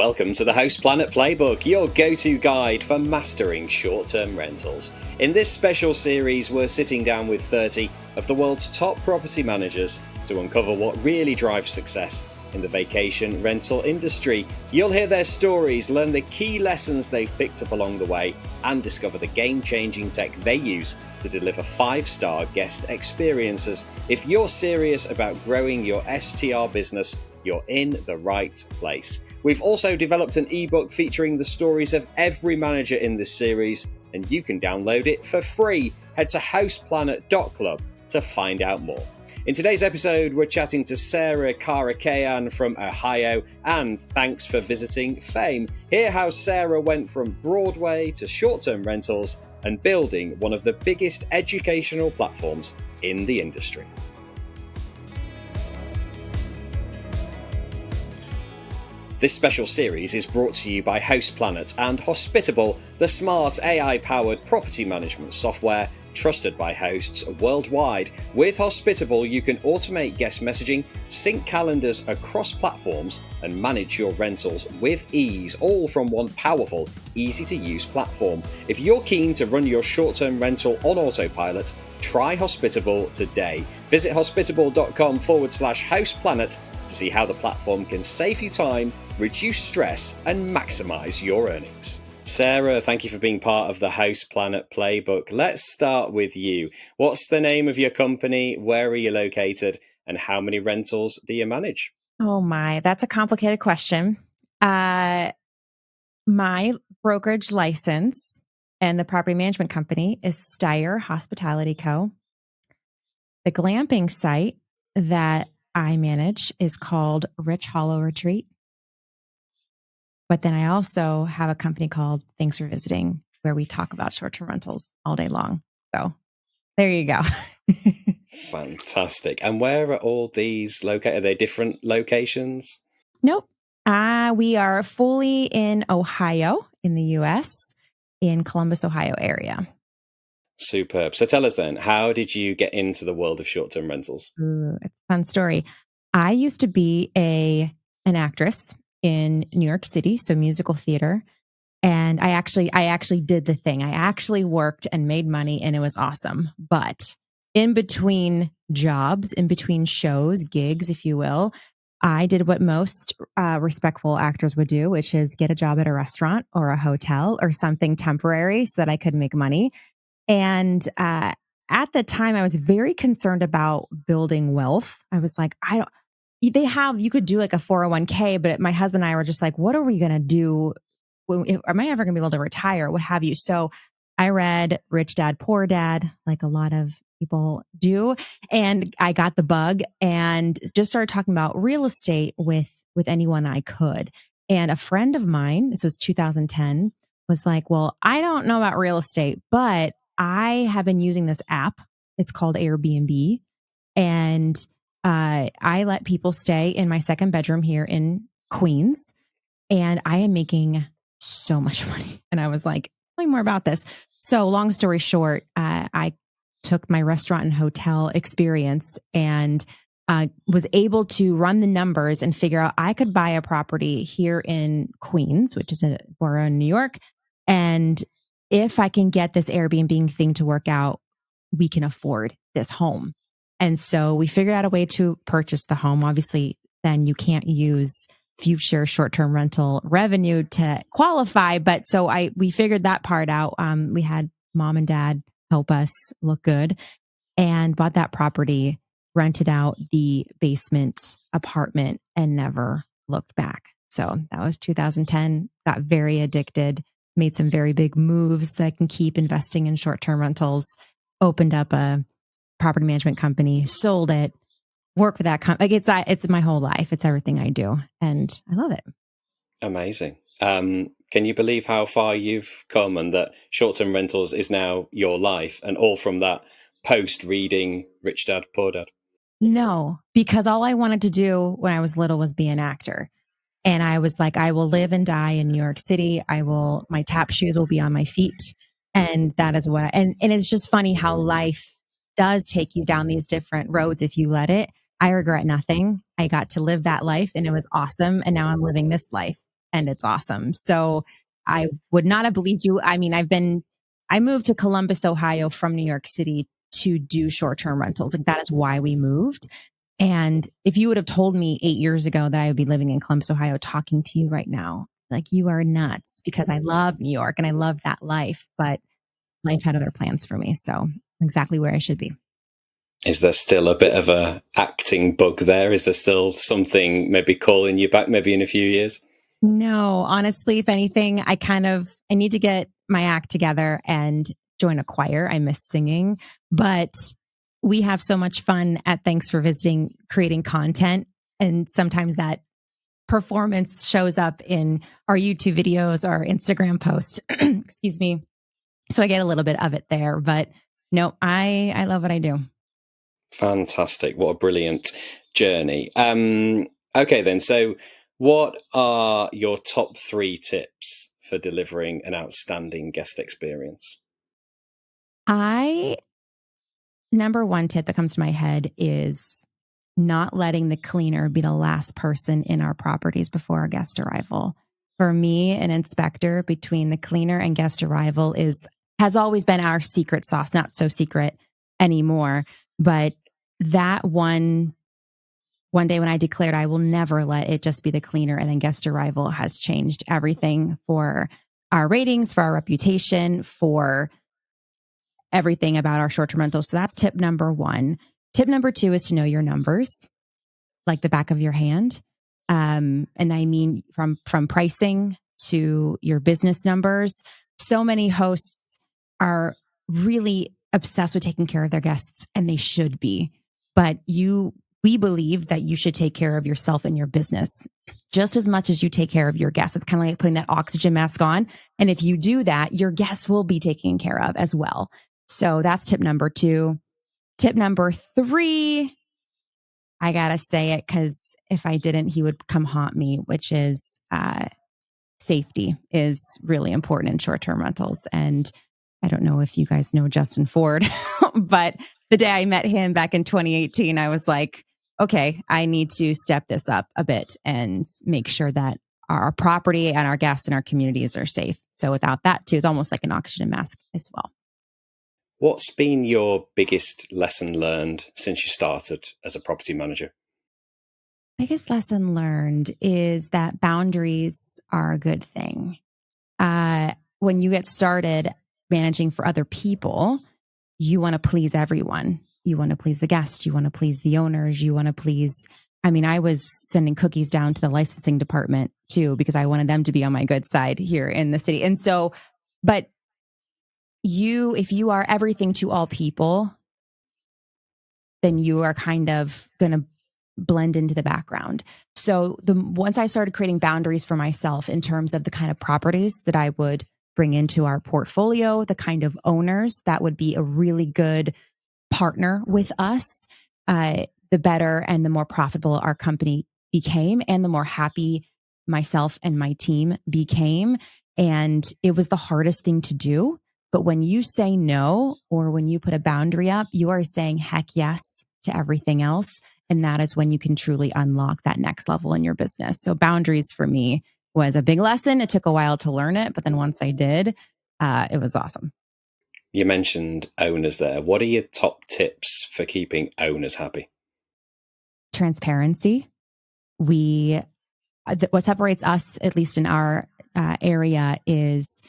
Welcome to the Host Planet Playbook, your go-to guide for mastering short-term rentals. In this special series, we're sitting down with 30 of the world's top property managers to uncover what really drives success in the vacation rental industry. You'll hear their stories, learn the key lessons they've picked up along the way, and discover the game-changing tech they use to deliver 5-star guest experiences. If you're serious about growing your STR business, you're in the right place. We've also developed an ebook featuring the stories of every manager in this series, and you can download it for free. Head to hostplanet.club to find out more. In today's episode, we're chatting to Sarah Karakaian from Ohio, and thanks for visiting Fame. Hear how Sarah went from Broadway to short-term rentals and building one of the biggest educational platforms in the industry. This special series is brought to you by Host Planet and Hospitable, the smart AI-powered property management software trusted by hosts worldwide. With Hospitable, you can automate guest messaging, sync calendars across platforms, and manage your rentals with ease, all from one powerful, easy-to-use platform. If you're keen to run your short-term rental on autopilot, try Hospitable today. Visit hospitable.com/hostplanet to see how the platform can save you time, reduce stress, and maximize your earnings. Sarah, thank you for being part of the Host Planet Playbook. Let's start with you. What's the name of your company? Where are you located? And how many rentals do you manage? Oh my, that's a complicated question. My brokerage license and the property management company is STR Hospitality Co. The glamping site that I manage is called Rich Hollow Retreat. But then I also have a company called Thanks for Visiting, where we talk about short-term rentals all day long. So there you go. Fantastic. And where are all these located? Are they different locations? Nope. We are fully in Ohio, in the U.S., in Columbus, Ohio area. Superb. So tell us then, how did you get into the world of short-term rentals? Ooh, it's a fun story. I used to be an actress in New York City, so musical theater. And I actually did the thing. I actually worked and made money, and it was awesome. But in between jobs, in between shows, gigs, if you will, I did what most respectful actors would do, which is get a job at a restaurant or a hotel or something temporary so that I could make money. And at the time, I was very concerned about building wealth. I was like, you could do like a 401k, but my husband and I were just like, what are we going to do? Am I ever going to be able to retire? What have you? So I read Rich Dad, Poor Dad, like a lot of people do. And I got the bug and just started talking about real estate with anyone I could. And a friend of mine, this was 2010, was like, well, I don't know about real estate, but I have been using this app. It's called Airbnb. And I let people stay in my second bedroom here in Queens, and I am making so much money. And I was like, tell me more about this. So long story short, I took my restaurant and hotel experience and was able to run the numbers and figure out I could buy a property here in Queens, which is a borough in New York. And if I can get this Airbnb thing to work out, we can afford this home. And so we figured out a way to purchase the home. Obviously, then you can't use future short-term rental revenue to qualify. But so we figured that part out. We had mom and dad help us look good and bought that property, rented out the basement apartment, and never looked back. So that was 2010, got very addicted, made some very big moves that I can keep investing in short-term rentals, opened up a property management company, sold it, work with that company. Like it's my whole life. It's everything I do. And I love it. Amazing. Can you believe how far you've come and that short-term rentals is now your life, and all from that post reading Rich Dad, Poor Dad? No, because all I wanted to do when I was little was be an actor. And I was like, I will live and die in New York City. My tap shoes will be on my feet. And that is and it's just funny how life does take you down these different roads if you let it. I regret nothing. I got to live that life and it was awesome. And now I'm living this life. and it's awesome. So I would not have believed you. I mean, I moved to Columbus, Ohio from New York City to do short-term rentals. Like that is why we moved. And if you would have told me 8 years ago that I would be living in Columbus, Ohio, talking to you right now, like you are nuts, because I love New York and I love that life, but life had other plans for me. So exactly where I should be. Is there still a bit of a acting bug there? Is there still something maybe calling you back maybe in a few years? No, honestly, if anything, I need to get my act together and join a choir. I miss singing, but we have so much fun at Thanks for Visiting creating content. And sometimes that performance shows up in our YouTube videos or Instagram posts. Excuse me. So I get a little bit of it there, but no, I love what I do. Fantastic. What a brilliant journey. Okay, then. So, what are your top 3 tips for delivering an outstanding guest experience? I Number one tip that comes to my head is not letting the cleaner be the last person in our properties before our guest arrival. For me, an inspector between the cleaner and guest arrival has always been our secret sauce, not so secret anymore. But that one day when I declared I will never let it just be the cleaner and then guest arrival has changed everything for our ratings, for our reputation, for everything about our short-term rentals. So that's tip number one. Tip number two is to know your numbers like the back of your hand. And I mean from pricing to your business numbers. So many hosts are really obsessed with taking care of their guests, and they should be. But we believe that you should take care of yourself and your business just as much as you take care of your guests. It's kind of like putting that oxygen mask on. And if you do that, your guests will be taken care of as well. So that's tip number two. Tip number three, I gotta say it because if I didn't, he would come haunt me, which is safety is really important in short-term rentals. And I don't know if you guys know Justin Ford, but the day I met him back in 2018, I was like, okay, I need to step this up a bit and make sure that our property and our guests and our communities are safe. So without that too, it's almost like an oxygen mask as well. What's been your biggest lesson learned since you started as a property manager? Biggest lesson learned is that boundaries are a good thing. When you get started managing for other people, you want to please everyone. You want to please the guest. You want to please the owners. You want to please. I mean, I was sending cookies down to the licensing department too, because I wanted them to be on my good side here in the city. And so, but if you are everything to all people, then you are kind of going to blend into the background. So once I started creating boundaries for myself in terms of the kind of properties that I would bring into our portfolio, the kind of owners that would be a really good partner with us, the better and the more profitable our company became and the more happy myself and my team became. And it was the hardest thing to do. But when you say no, or when you put a boundary up, you are saying heck yes to everything else. And that is when you can truly unlock that next level in your business. So boundaries for me was a big lesson. It took a while to learn it, but then once I did, it was awesome. You mentioned owners there. What are your top tips for keeping owners happy? Transparency. What separates us, at least in our area, is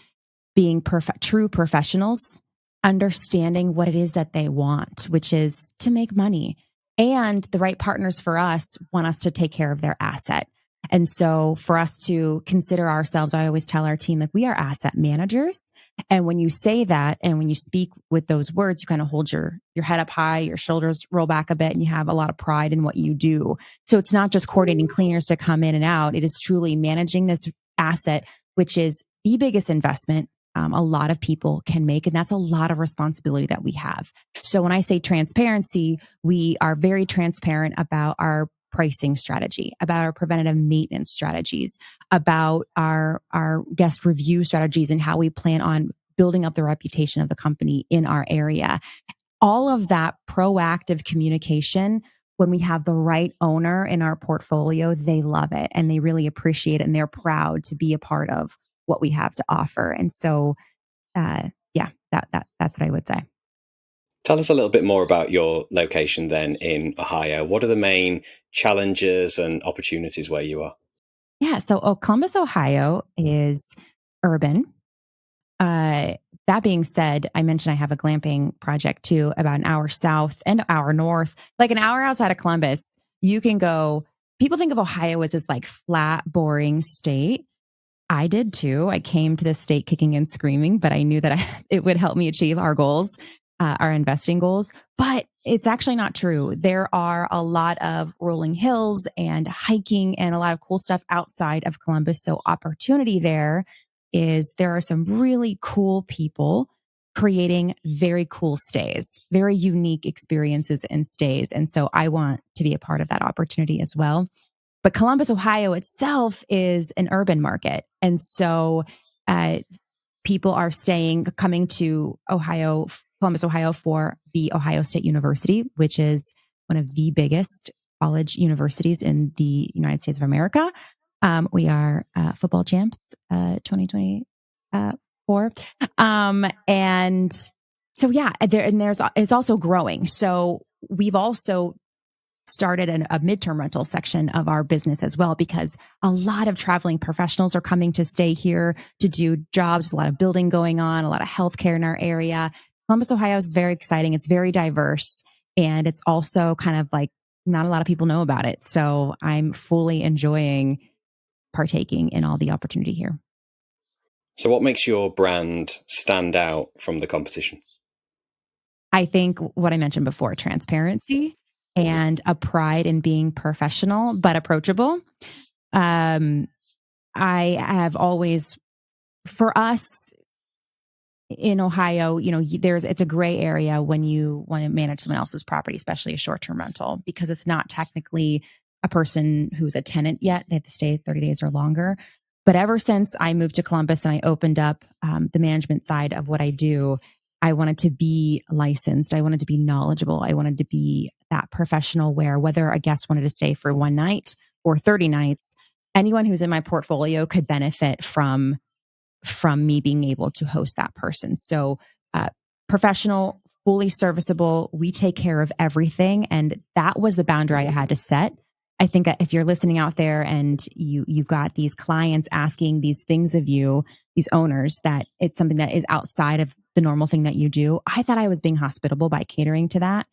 being true professionals, understanding what it is that they want, which is to make money. And the right partners for us want us to take care of their asset. And so for us to consider ourselves, I always tell our team, like, we are asset managers. And when you say that, and when you speak with those words, you kind of hold your head up high, your shoulders roll back a bit, and you have a lot of pride in what you do. So it's not just coordinating cleaners to come in and out. It is truly managing this asset, which is the biggest investment a lot of people can make. And that's a lot of responsibility that we have. So when I say transparency, we are very transparent about our pricing strategy, about our preventative maintenance strategies, about our guest review strategies, and how we plan on building up the reputation of the company in our area. All of that proactive communication when we have the right owner in our portfolio, they love it and they really appreciate it and they're proud to be a part of what we have to offer. And so, yeah, that's what I would say. Tell us a little bit more about your location then in Ohio. What are the main challenges and opportunities where you are? Yeah. So, Columbus, Ohio is urban. Uh, that being said, I mentioned I have a glamping project too, about an hour south and an hour north, like an hour outside of Columbus. You can go. People think of Ohio as this like flat, boring state. I did too. I came to this state kicking and screaming, but I knew that it would help me achieve our goals, our investing goals. But it's actually not true. There are a lot of rolling hills and hiking and a lot of cool stuff outside of Columbus. So, opportunity there is there are some really cool people creating very cool stays, very unique experiences and stays. And so, I want to be a part of that opportunity as well. But Columbus, Ohio itself is an urban market. And so uh, people are coming to Columbus, Ohio for the Ohio State University, which is one of the biggest college universities in the United States of America. We are football champs 2024. And so, yeah, it's also growing. So we've also started a midterm rental section of our business as well, because a lot of traveling professionals are coming to stay here to do jobs. There's a lot of building going on, a lot of healthcare in our area. Columbus, Ohio is very exciting. It's very diverse. And it's also kind of like not a lot of people know about it. So I'm fully enjoying partaking in all the opportunity here. So, what makes your brand stand out from the competition? I think what I mentioned before, transparency and a pride in being professional but approachable. Um, I have always, for us in Ohio, it's a gray area when you want to manage someone else's property, especially a short-term rental, because it's not technically a person who's a tenant yet. They have to stay 30 days or longer. But ever since I moved to Columbus and I opened up the management side of what I do, I wanted to be licensed. I wanted to be knowledgeable. I wanted to be that professional where whether a guest wanted to stay for one night or 30 nights, anyone who's in my portfolio could benefit from me being able to host that person. So, uh, professional, fully serviceable, we take care of everything. And that was the boundary I had to set. I think if you're listening out there and you've got these clients asking these things of you, these owners, that it's something that is outside of the normal thing that you do. I thought I was being hospitable by catering to that.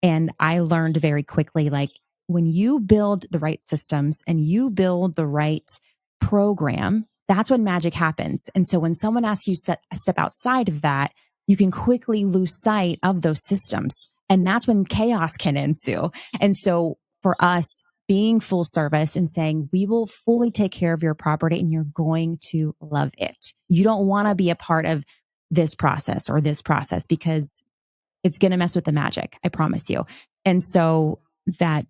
And I learned very quickly, like when you build the right systems and you build the right program, that's when magic happens. And so when someone asks you step outside of that, you can quickly lose sight of those systems. And that's when chaos can ensue. And so for us, being full service and saying, we will fully take care of your property and you're going to love it. You don't want to be a part of this process or this process because it's going to mess with the magic. I promise you. And so that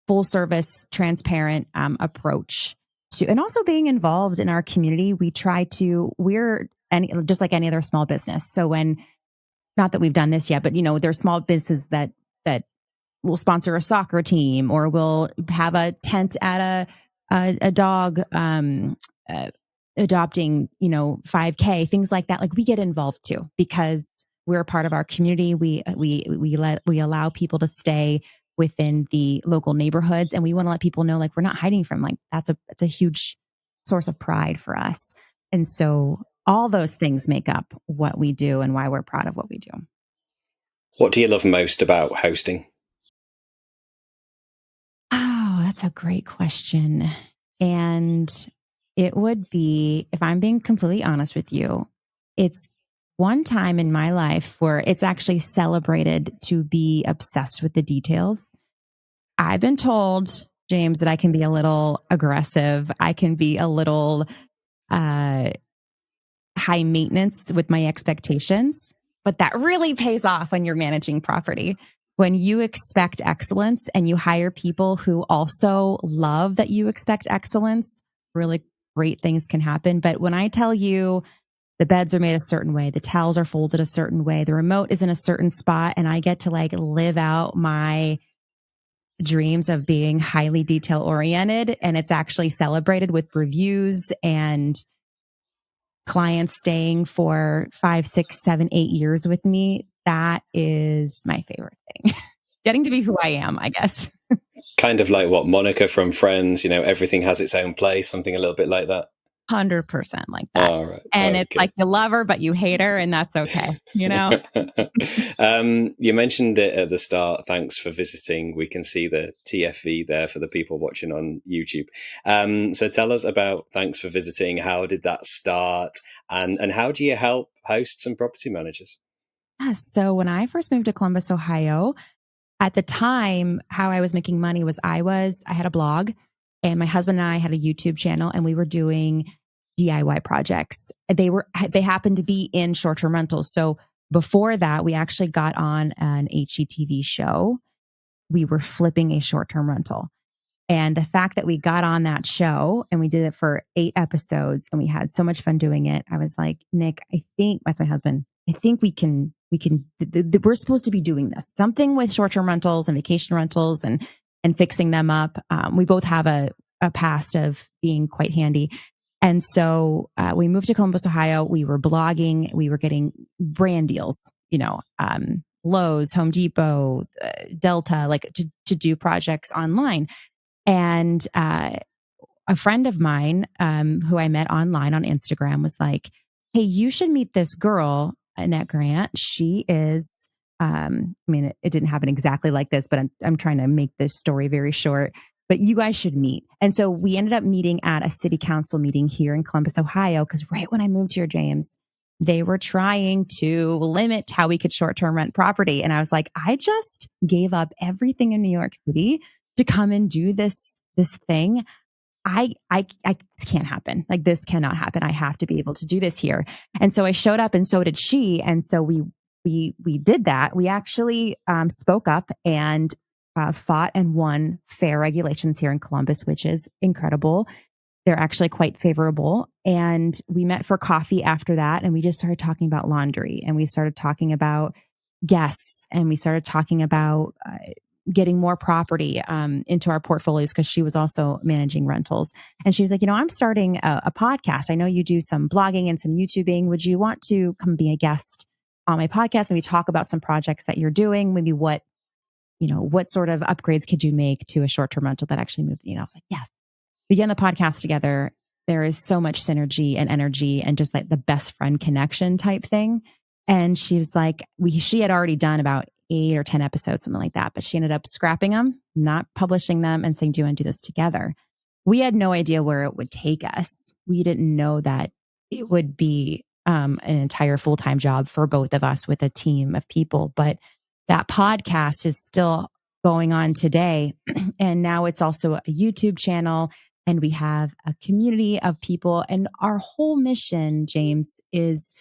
full service, transparent approach to, and also being involved in our community, just like any other small business. So not that we've done this yet, but there's small businesses that will sponsor a soccer team or will have a tent at a dog uh, adopting 5K, things like that. Like we get involved too because we're a part of our community. We allow people to stay within the local neighborhoods, and we want to let people know like we're not hiding from, like it's a huge source of pride for us. And so all those things make up what we do and why we're proud of what we do. What do you love most about hosting? Oh, that's a great question. And it would be, if I'm being completely honest with you, it's one time in my life where it's actually celebrated to be obsessed with the details. I've been told, James, that I can be a little aggressive. I can be a little uh, high maintenance with my expectations, but that really pays off when you're managing property. When you expect excellence and you hire people who also love that you expect excellence, really great things can happen. But when I tell you the beds are made a certain way, the towels are folded a certain way, the remote is in a certain spot, and I get to like live out my dreams of being highly detail oriented, and it's actually celebrated with reviews and clients staying for 5, 6, 7, 8 years with me. That is my favorite thing. Getting to be who I am, I guess. Kind of like what Monica from Friends, everything has its own place, something a little bit like that. 100% like that. All right. And it's Okay. like you love her, but you hate her, and that's okay. You mentioned it at the start. Thanks for visiting. We can see the TFV there for the people watching on YouTube. So tell us about Thanks for Visiting. How did that start? And how do you help hosts and property managers? Yeah, so when I first moved to Columbus, Ohio, at the time, how I was making money was I had a blog, and my husband and I had a YouTube channel, and we were doing DIY projects. They happened to be in short-term rentals. So before that, we actually got on an HGTV show. We were flipping a short-term rental. And the fact that we got on that show and we did it for 8 episodes and we had so much fun doing it, I was like, Nick, I think that's my husband. I think we're supposed to be doing this, something with short-term rentals and vacation rentals and fixing them up. We both have a past of being quite handy. And so we moved to Columbus, Ohio. We were blogging. We were getting brand deals, Lowe's, Home Depot, Delta, like to do projects online. And a friend of mine who I met online on Instagram was like, hey, you should meet this girl, Annette Grant. She is, it didn't happen exactly like this, but I'm trying to make this story very short. But you guys should meet. And so we ended up meeting at a city council meeting here in Columbus, Ohio, because right when I moved here, James, they were trying to limit how we could short-term rent property. And I was like, I just gave up everything in New York City to come and do this thing. This can't happen. Like, this cannot happen. I have to be able to do this here. And so I showed up, and so did she. And so we did that. We actually spoke up and fought and won fair regulations here in Columbus, which is incredible. They're actually quite favorable. And we met for coffee after that. And we just started talking about laundry, and we started talking about guests, and we started talking about getting more property into our portfolios, because she was also managing rentals. And she was like, I'm starting a podcast. I know you do some blogging and some YouTubing. Would you want to come be a guest on my podcast? Maybe talk about some projects that you're doing. Maybe what sort of upgrades could you make to a short-term rental that actually moved? I was like, yes. Begin the podcast together. There is so much synergy and energy and just like the best friend connection type thing. And she was like, she had already done about 8 or 10 episodes, something like that, but she ended up scrapping them, not publishing them, and saying, do you want to do this together? We had no idea where it would take us. We didn't know that it would be an entire full-time job for both of us with a team of people. But that podcast is still going on today. And now it's also a YouTube channel, and we have a community of people. And our whole mission, James, is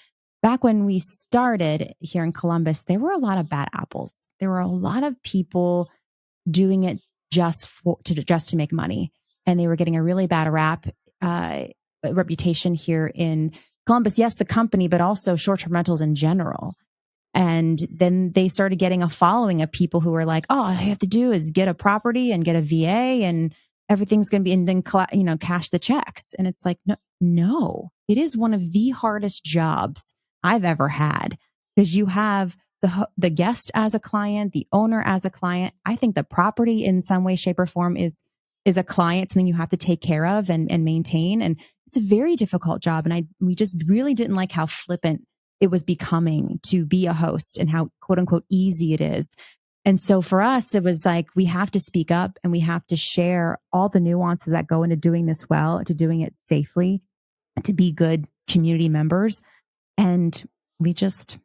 back when we started here in Columbus, there were a lot of bad apples. There were a lot of people doing it just to make money. And they were getting a really bad reputation here in Columbus. Yes, the company, but also short-term rentals in general. And then they started getting a following of people who were like, oh, all I have to do is get a property and get a VA and everything's going to be, and then, cash the checks. And it's like, no, it is one of the hardest jobs I've ever had, because you have the guest as a client, the owner as a client. I think the property in some way, shape, or form is a client, something you have to take care of and maintain. And it's a very difficult job. And we just really didn't like how flippant it was becoming to be a host and how quote unquote easy it is. And so for us, it was like, we have to speak up and we have to share all the nuances that go into doing this well, to doing it safely, to be good community members. And we just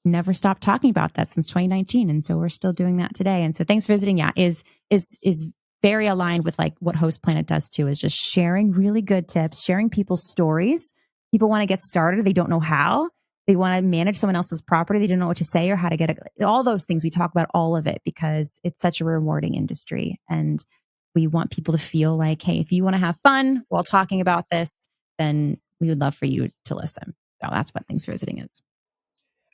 never stopped talking about that since 2019. And so we're still doing that today. And so thanks for visiting. Yeah, is very aligned with like what Host Planet does too, is just sharing really good tips, sharing people's stories. People want to get started. They don't know how. They want to manage someone else's property. They don't know what to say or how to get it. All those things, we talk about all of it because it's such a rewarding industry. And we want people to feel like, hey, if you want to have fun while talking about this, then we would love for you to listen. So that's what Thanks for Visiting is.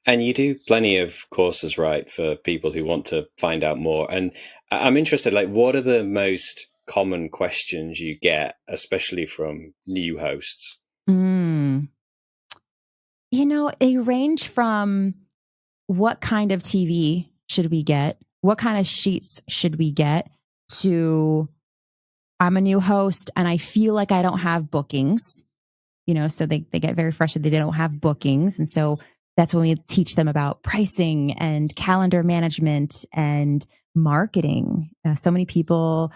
And you do plenty of courses, right, for people who want to find out more. And I'm interested, like, what are the most common questions you get, especially from new hosts? Mm. They range from what kind of TV should we get? What kind of sheets should we get? To I'm a new host and I feel like I don't have bookings, so they get very frustrated they don't have bookings. And so that's when we teach them about pricing and calendar management and marketing. So many people,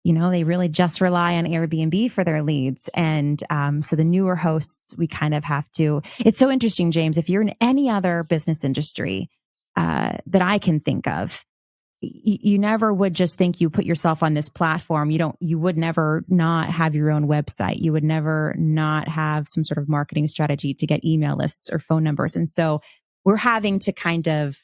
they really just rely on Airbnb for their leads. And so the newer hosts, we kind of have to. It's so interesting, James, if you're in any other business industry that I can think of, you never would just think you put yourself on this platform. You would never not have your own website. You would never not have some sort of marketing strategy to get email lists or phone numbers. And so we're having to kind of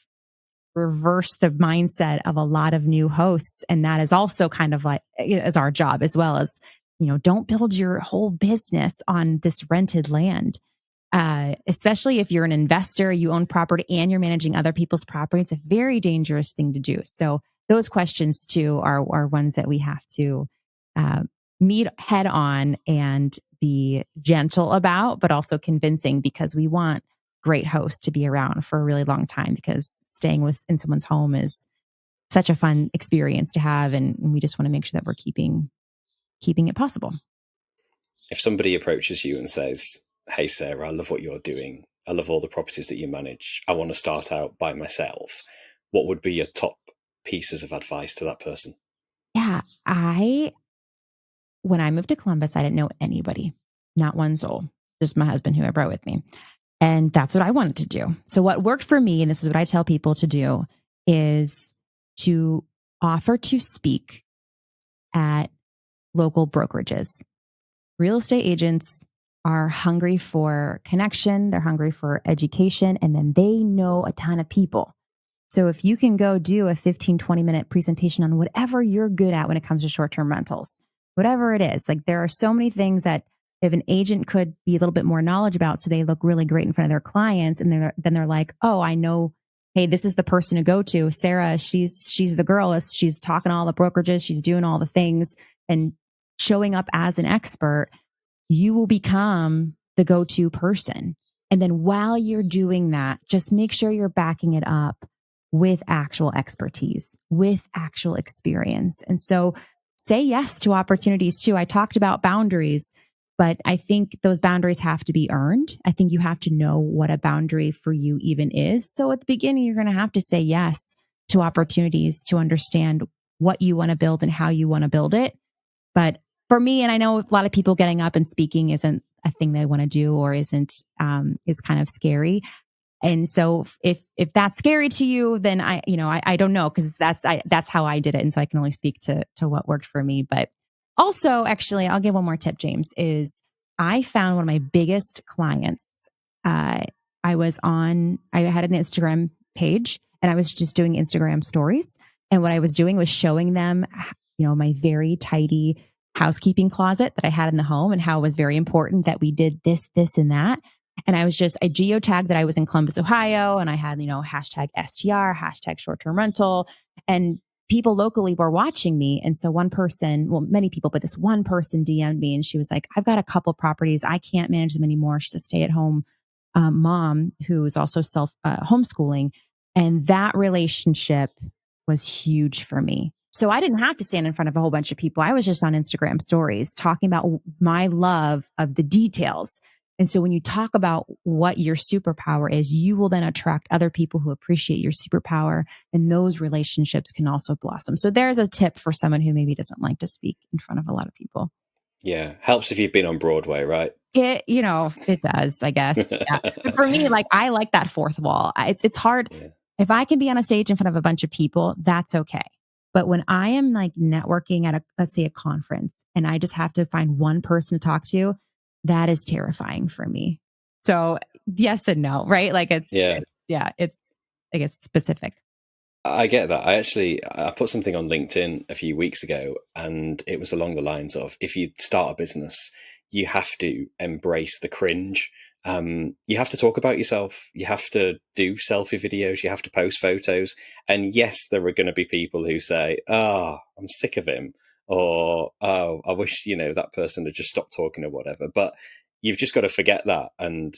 reverse the mindset of a lot of new hosts. And that is also kind of like is our job, as well as, don't build your whole business on this rented land. Especially if you're an investor, you own property and you're managing other people's property. It's a very dangerous thing to do. So those questions too are ones that we have to uh, meet head on and be gentle about, but also convincing, because we want great hosts to be around for a really long time, because staying in someone's home is such a fun experience to have. And we just want to make sure that we're keeping it possible. If somebody approaches you and says, "Hey, Sarah, I love what you're doing. I love all the properties that you manage. I want to start out by myself," what would be your top pieces of advice to that person? Yeah, when I moved to Columbus, I didn't know anybody, not one soul, just my husband who I brought with me. And that's what I wanted to do. So what worked for me, and this is what I tell people to do, is to offer to speak at local brokerages. Real estate agents are hungry for connection. They're hungry for education, and then they know a ton of people. So if you can go do a 15, 20-minute presentation on whatever you're good at when it comes to short-term rentals, whatever it is, like there are so many things that if an agent could be a little bit more knowledge about, so they look really great in front of their clients, and then they're like, oh, I know, hey, this is the person to go to. Sarah, she's the girl. She's talking to all the brokerages. She's doing all the things and showing up as an expert. You will become the go-to person. And then while you're doing that, just make sure you're backing it up with actual expertise, with actual experience. And so say yes to opportunities too. I talked about boundaries, but I think those boundaries have to be earned. I think you have to know what a boundary for you even is. So at the beginning, you're going to have to say yes to opportunities to understand what you want to build and how you want to build it. But for me, and I know a lot of people, getting up and speaking isn't a thing they want to do, or isn't, is kind of scary. And so if that's scary to you, then I don't know, because that's how I did it. And so I can only speak to what worked for me. But also, actually, I'll give one more tip, James, is I found one of my biggest clients. Uh, I had an Instagram page and I was just doing Instagram stories. And what I was doing was showing them, my very tidy housekeeping closet that I had in the home, and how it was very important that we did this, and that. And I geotagged that I was in Columbus, Ohio, and I had, hashtag STR, hashtag short-term rental, and people locally were watching me. And so one person, well, many people, but this one person DM'd me and she was like, I've got a couple properties. I can't manage them anymore. She's a stay-at-home mom who's also homeschooling. And that relationship was huge for me. So I didn't have to stand in front of a whole bunch of people. I was just on Instagram stories talking about my love of the details. And so when you talk about what your superpower is, you will then attract other people who appreciate your superpower, and those relationships can also blossom. So there's a tip for someone who maybe doesn't like to speak in front of a lot of people. Yeah, helps if you've been on Broadway, right? It does, I guess. Yeah. But for me, like, I like that fourth wall. It's hard. Yeah. If I can be on a stage in front of a bunch of people, that's okay. But when I am like networking at let's say a conference, and I just have to find one person to talk to, that is terrifying for me. So yes and no, right? Like it's, I guess, specific. I get that. I put something on LinkedIn a few weeks ago, and it was along the lines of, if you start a business, you have to embrace the cringe you have to talk about yourself. You have to do selfie videos. You have to post photos. And yes, there are going to be people who say, "Oh, I'm sick of him," or "Oh, I wish that person had just stopped talking," or whatever. But you've just got to forget that and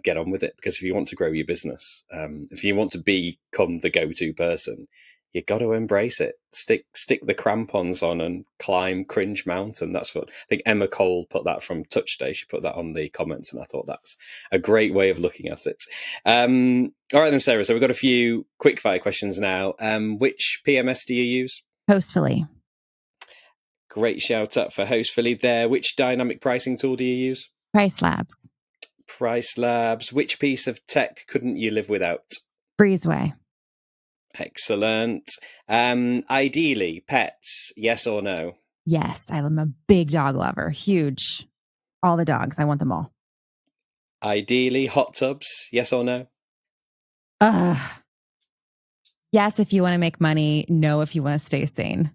get on with it. Because if you want to grow your business, if you want to become the go-to person, you got to embrace it. Stick the crampons on and climb Cringe Mountain. That's what I think Emma Cole put that from Touch Day. She put that on the comments, and I thought that's a great way of looking at it. All right then, Sarah. So we've got a few quickfire questions now. Which PMS do you use? Hostfully. Great shout out for Hostfully there. Which dynamic pricing tool do you use? Price Labs. Price Labs. Which piece of tech couldn't you live without? Breezeway. Excellent. Ideally, pets, yes or no? Yes, I'm a big dog lover. Huge. All the dogs. I want them all. Ideally, hot tubs, yes or no? Yes, if you want to make money. No, if you want to stay sane.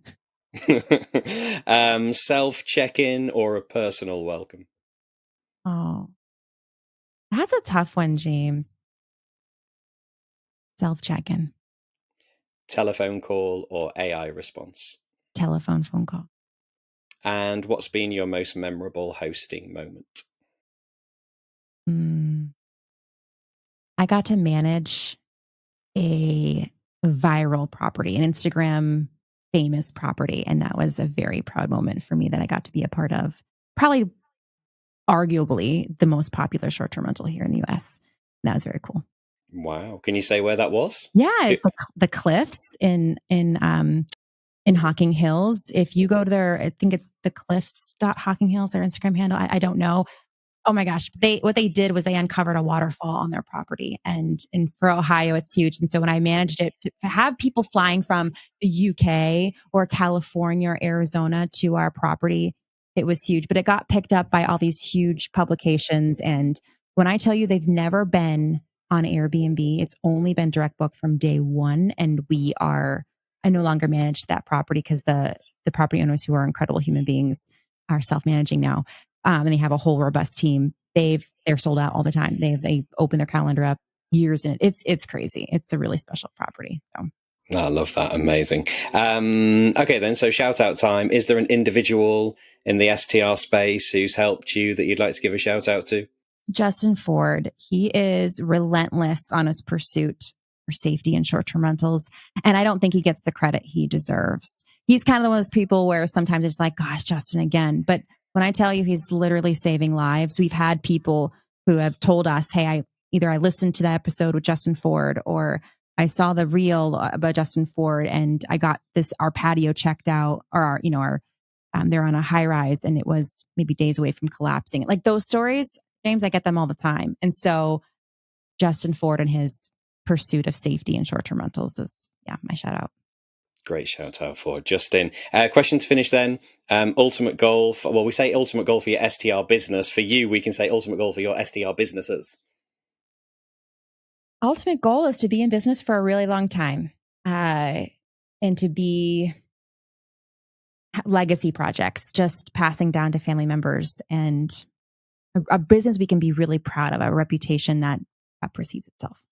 Self-check-in or a personal welcome? Oh, that's a tough one, James. Self-check-in. Telephone call or AI response? Telephone phone call. And what's been your most memorable hosting moment? I got to manage a viral property, an Instagram famous property. And that was a very proud moment for me that I got to be a part of. Probably arguably the most popular short-term rental here in the US. And that was very cool. Wow. Can you say where that was? Yeah, it's the Cliffs in Hocking Hills. If you go to their, I think it's the Cliffs.Hocking Hills, their Instagram handle. I don't know. Oh my gosh. What they did was they uncovered a waterfall on their property, and for Ohio, it's huge. And so when I managed it, to have people flying from the UK or California or Arizona to our property, it was huge, but it got picked up by all these huge publications. And when I tell you they've never been on Airbnb, it's only been direct book from day one. And I no longer manage that property because the property owners, who are incredible human beings, are self-managing now. And they have a whole robust team. They're sold out all the time. They open their calendar up years, and it's crazy. It's a really special property. So I love that. Amazing. Okay, then. So shout out time. Is there an individual in the STR space who's helped you that you'd like to give a shout out to? Justin Ford. He is relentless on his pursuit for safety and short-term rentals, and I don't think he gets the credit he deserves. He's kind of one of those people where sometimes it's like, gosh, Justin again. But when I tell you he's literally saving lives, we've had people who have told us, hey, I listened to that episode with Justin Ford, or I saw the reel about Justin Ford and I got our patio checked out, or they're on a high rise and it was maybe days away from collapsing. Like those stories, James, I get them all the time. And so Justin Ford and his pursuit of safety and short-term rentals is, my shout out. Great shout out for Justin. Question to finish then. Ultimate goal. We say ultimate goal for your STR business. For you, we can say ultimate goal for your STR businesses. Ultimate goal is to be in business for a really long time, and to be legacy projects, just passing down to family members, and a business we can be really proud of, a reputation that precedes itself.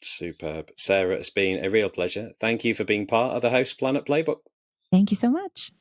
Superb. Sarah, it's been a real pleasure. Thank you for being part of the Host Planet Playbook. Thank you so much.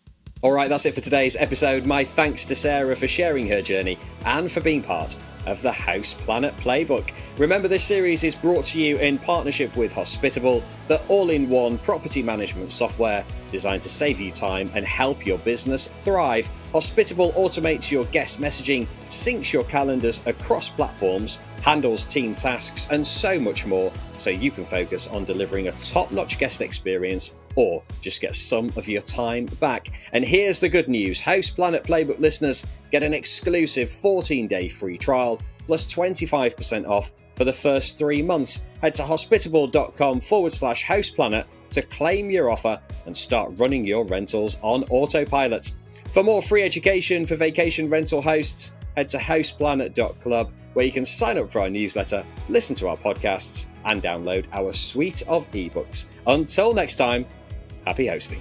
All right, that's it for today's episode. My thanks to Sarah for sharing her journey and for being part of the Host Planet Playbook. Remember, this series is brought to you in partnership with Hospitable, the all-in-one property management software designed to save you time and help your business thrive. Hospitable automates your guest messaging, syncs your calendars across platforms, handles team tasks, and so much more, so you can focus on delivering a top-notch guest experience or just get some of your time back. And here's the good news. Host Planet Playbook listeners get an exclusive 14-day free trial plus 25% off for the first 3 months. Head to hospitable.com/hostplanet to claim your offer and start running your rentals on autopilot. For more free education for vacation rental hosts, head to hostplanet.club, where you can sign up for our newsletter, listen to our podcasts, and download our suite of ebooks. Until next time, happy hosting.